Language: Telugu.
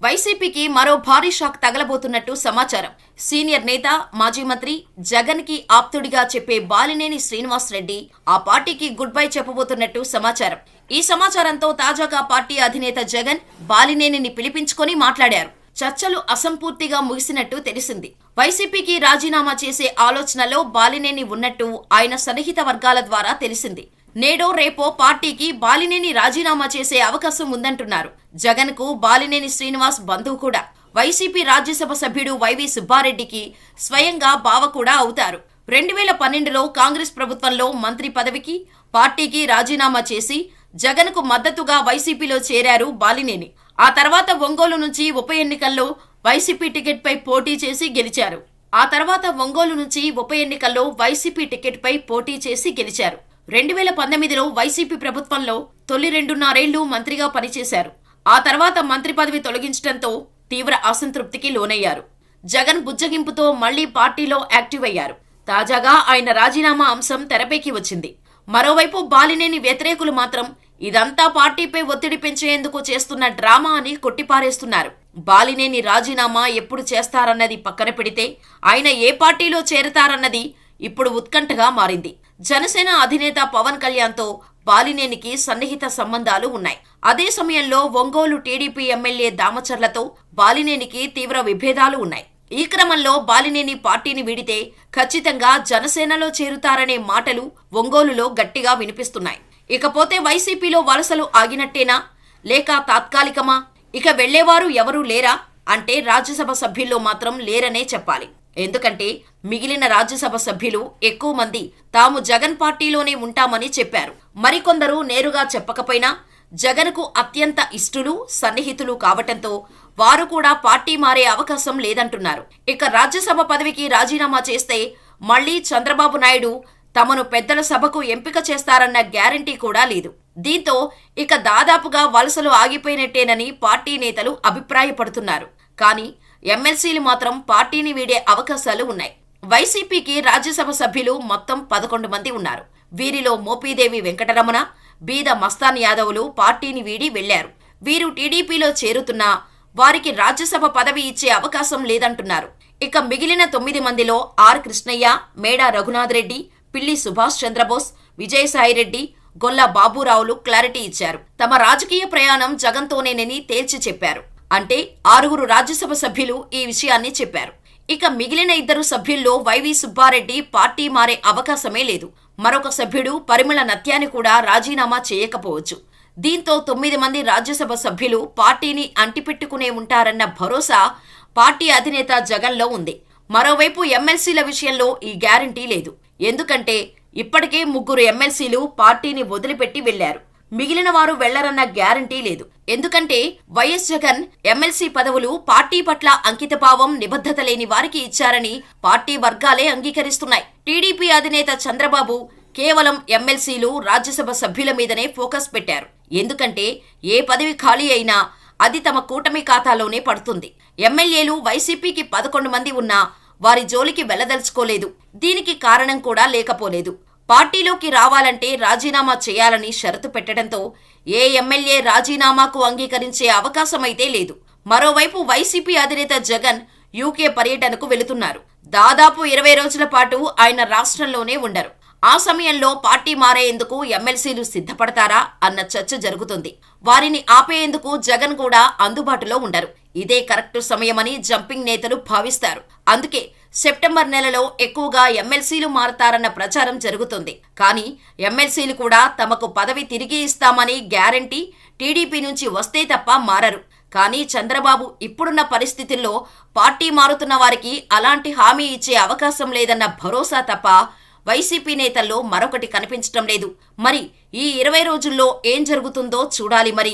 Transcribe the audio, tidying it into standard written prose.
వైసీపీకి మరో భారీ షాక్ తగలబోతున్నట్టు సమాచారం. సీనియర్ నేత, మాజీ మంత్రి, జగన్ కి ఆప్తుడిగా చెప్పే బాలినేని శ్రీనివాస్ రెడ్డి ఆ పార్టీకి గుడ్ బై చెప్పబోతున్నట్టు సమాచారం. ఈ సమాచారంతో తాజాగా పార్టీ అధినేత జగన్ బాలినేనిని పిలిపించుకొని మాట్లాడారు. చర్చలు అసంపూర్తిగా ముగిసినట్టు తెలిసింది. వైసీపీకి రాజీనామా చేసే ఆలోచనలో బాలినేని ఉన్నట్టు ఆయన సన్నిహిత వర్గాల ద్వారా తెలిసింది. నేడో రేపో పార్టీకి బాలినేని రాజీనామా చేసే అవకాశం ఉందంటున్నారు. జగన్ కు బాలినేని శ్రీనివాస్ బంధువు కూడా. వైసీపీ రాజ్యసభ సభ్యుడు వైవి సుబ్బారెడ్డికి స్వయంగా బావ కూడా అవుతారు. 2012లో కాంగ్రెస్ ప్రభుత్వంలో మంత్రి పదవికి, పార్టీకి రాజీనామా చేసి జగన్ కు మద్దతుగా వైసీపీలో చేరారు బాలినేని. ఆ తర్వాత ఒంగోలు నుంచి ఉప ఎన్నికల్లో వైసీపీ టికెట్పై పోటీ చేసి గెలిచారు. 2019లో వైసీపీ ప్రభుత్వంలో తొలి 2.5 మంత్రిగా పనిచేశారు. ఆ తర్వాత మంత్రి పదవి తొలగించడంతో తీవ్ర అసంతృప్తికి లోనయ్యారు. జగన్ బుజ్జగింపుతో మళ్లీ పార్టీలో యాక్టివ్ అయ్యారు. తాజాగా ఆయన రాజీనామా అంశం తెరపైకి వచ్చింది. మరోవైపు బాలినేని వ్యతిరేకులు మాత్రం ఇదంతా పార్టీపై ఒత్తిడి పెంచేందుకు చేస్తున్న డ్రామా అని కొట్టిపారేస్తున్నారు. బాలినేని రాజీనామా ఎప్పుడు చేస్తారన్నది పక్కన పెడితే ఆయన ఏ పార్టీలో చేరతారన్నది ఇప్పుడు ఉత్కంఠగా మారింది. జనసేన అధినేత పవన్ కళ్యాణ్తో బాలినేనికి సన్నిహిత సంబంధాలు ఉన్నాయి. అదే సమయంలో ఒంగోలు టీడీపీ ఎమ్మెల్యే దామచర్లతో బాలినేనికి తీవ్ర విభేదాలు ఉన్నాయి. ఈ క్రమంలో బాలినేని పార్టీని వీడితే ఖచ్చితంగా జనసేనలో చేరుతారనే మాటలు ఒంగోలులో గట్టిగా వినిపిస్తున్నాయి. ఇకపోతే వైసీపీలో వలసలు ఆగినట్టేనా, లేక తాత్కాలికమా? ఇక వెళ్లేవారు ఎవరూ లేరా అంటే రాజ్యసభ సభ్యుల్లో మాత్రం లేరనే చెప్పాలి. ఎందుకంటే మిగిలిన రాజ్యసభ సభ్యులు ఎక్కువ మంది తాము జగన్ పార్టీలోనే ఉంటామని చెప్పారు. మరికొందరు నేరుగా చెప్పకపోయినా జగన్ కు అత్యంత ఇష్టులు, సన్నిహితులు కావటంతో వారు కూడా పార్టీ మారే అవకాశం లేదంటున్నారు. ఇక రాజ్యసభ పదవికి రాజీనామా చేస్తే మళ్లీ చంద్రబాబు నాయుడు తమను పెద్దల సభకు ఎంపిక చేస్తారన్న గ్యారంటీ కూడా లేదు. దీంతో ఇక దాదాపుగా వలసలు ఆగిపోయినట్టేనని పార్టీ నేతలు అభిప్రాయపడుతున్నారు. కానీ ఎమ్మెల్సీలు మాత్రం పార్టీని వీడే అవకాశాలు ఉన్నాయి. వైసీపీకి రాజ్యసభ సభ్యులు మొత్తం 11 మంది ఉన్నారు. వీరిలో మోపిదేవి వెంకటరమణ, బీద మస్తాన్ యాదవ్లు పార్టీని వీడి వెళ్లారు. వీరు టీడీపీలో చేరుతున్నా వారికి రాజ్యసభ పదవి ఇచ్చే అవకాశం లేదంటున్నారు. ఇక మిగిలిన 9 మందిలో are Krishnaiah, Meda Raghunath Reddy, Pilli Subhash Chandrabose, Vijayasai Reddy, Golla బాబురావులు clarity ఇచ్చారు. తమ రాజకీయ ప్రయాణం జగన్తోనేనని తేల్చి చెప్పారు. అంటే 6 రాజ్యసభ సభ్యులు ఈ విషయాన్ని చెప్పారు. ఇక మిగిలిన 2 సభ్యుల్లో వైవి సుబ్బారెడ్డి పార్టీ మారే అవకాశమే లేదు. మరొక సభ్యుడు పరిమళ నత్యాని కూడా రాజీనామా చేయకపోవచ్చు. దీంతో 9 మంది రాజ్యసభ సభ్యులు పార్టీని అంటిపెట్టుకునే ఉంటారన్న భరోసా పార్టీ అధినేత జగన్లో ఉంది. మరోవైపు ఎమ్మెల్సీల విషయంలో ఈ గ్యారంటీ లేదు. ఎందుకంటే ఇప్పటికే 3 ఎమ్మెల్సీలు పార్టీని వదిలిపెట్టి వెళ్లారు. మిగిలిన వారు వెళ్లరన్న గ్యారంటీ లేదు. ఎందుకంటే వైఎస్ జగన్ ఎమ్మెల్సీ పదవులు పార్టీ పట్ల అంకితభావం, నిబద్ధత లేని వారికి ఇచ్చారని పార్టీ వర్గాలే అంగీకరిస్తున్నాయి. టీడీపీ అధినేత చంద్రబాబు కేవలం ఎమ్మెల్సీలు, రాజ్యసభ సభ్యుల మీదనే ఫోకస్ పెట్టారు. ఎందుకంటే ఏ పదవి ఖాళీ అయినా అది తమ కూటమి ఖాతాలోనే పడుతుంది. ఎమ్మెల్యేలు వైసీపీకి 11 మంది ఉన్నా వారి జోలికి వెళ్లదలుచుకోలేదు. దీనికి కారణం కూడా లేకపోలేదు. పార్టీలోకి రావాలంటే రాజీనామా చేయాలని షరతు పెట్టడంతో ఏ ఎమ్మెల్యే రాజీనామాకు అంగీకరించే అవకాశమైతే లేదు. మరోవైపు వైసీపీ అధినేత జగన్ యూకే పర్యటనకు వెళుతున్నారు. దాదాపు 20 రోజుల పాటు ఆయన రాష్ట్రంలోనే ఉండరు. ఆ సమయంలో పార్టీ మారేందుకు ఎమ్మెల్సీలు సిద్ధపడతారా అన్న చర్చ జరుగుతుంది. వారిని ఆపేందుకు జగన్ కూడా అందుబాటులో ఉండరు. ఇదే కరెక్టు సమయమని జంపింగ్ నేతలు భావిస్తారు. అందుకే సెప్టెంబర్ నెలలో ఎక్కువగా ఎమ్మెల్సీలు మారతారన్న ప్రచారం జరుగుతుంది. కానీ ఎమ్మెల్సీలు కూడా తమకు పదవి తిరిగి ఇస్తామని గ్యారంటీ టీడీపీ నుంచి వస్తే తప్ప మారరు. కానీ చంద్రబాబు ఇప్పుడున్న పరిస్థితుల్లో పార్టీ మారుతున్న వారికి అలాంటి హామీ ఇచ్చే అవకాశం లేదన్న భరోసా తప్ప వైసీపీ నేతల్లో మరొకటి కనిపించటం లేదు. మరి ఈ 20 రోజుల్లో ఏం జరుగుతుందో చూడాలి మరి.